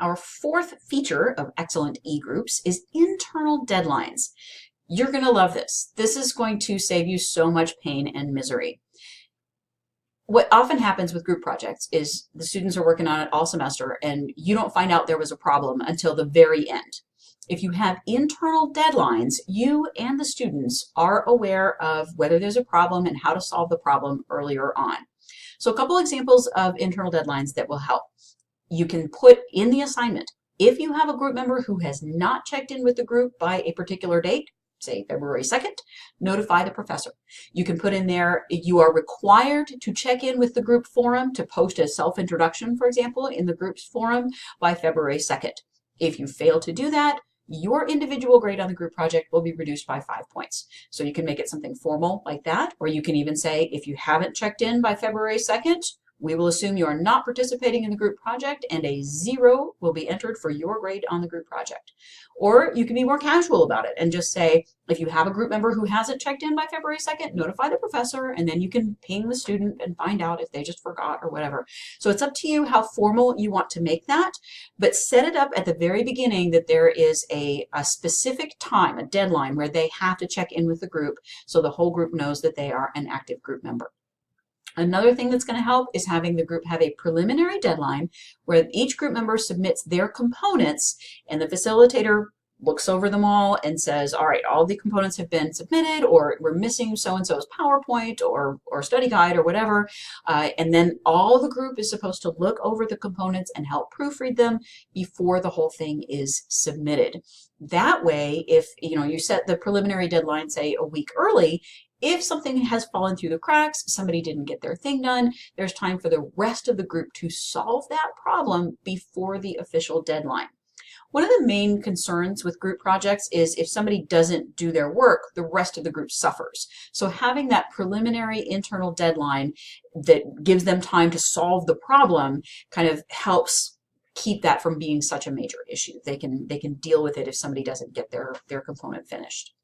Our fourth feature of excellent e-groups is internal deadlines. You're going to love this. This is going to save you so much pain and misery. What often happens with group projects is the students are working on it all semester and you don't find out there was a problem until the very end. If you have internal deadlines, you and the students are aware of whether there's a problem and how to solve the problem earlier on. So a couple examples of internal deadlines that will help. You can put in the assignment, if you have a group member who has not checked in with the group by a particular date, say February 2nd, notify the professor. You can put in there, you are required to check in with the group forum to post a self-introduction, for example, in the group's forum by February 2nd. If you fail to do that, your individual grade on the group project will be reduced by 5 points. So you can make it something formal like that, or you can even say, if you haven't checked in by February 2nd, we will assume you are not participating in the group project and a 0 will be entered for your grade on the group project. Or you can be more casual about it and just say, if you have a group member who hasn't checked in by February 2nd, notify the professor, and then you can ping the student and find out if they just forgot or whatever. So it's up to you how formal you want to make that, but set it up at the very beginning that there is a specific time, a deadline where they have to check in with the group so the whole group knows that they are an active group member. Another thing that's going to help is having the group have a preliminary deadline where each group member submits their components and the facilitator looks over them all and says, all right, all the components have been submitted, or we're missing so-and-so's PowerPoint or study guide or whatever. And then all the group is supposed to look over the components and help proofread them before the whole thing is submitted. That way, if you set the preliminary deadline, say a week early, if something has fallen through the cracks, somebody didn't get their thing done, there's time for the rest of the group to solve that problem before the official deadline. One of the main concerns with group projects is if somebody doesn't do their work, the rest of the group suffers. So having that preliminary internal deadline that gives them time to solve the problem kind of helps keep that from being such a major issue. They can deal with it if somebody doesn't get their component finished.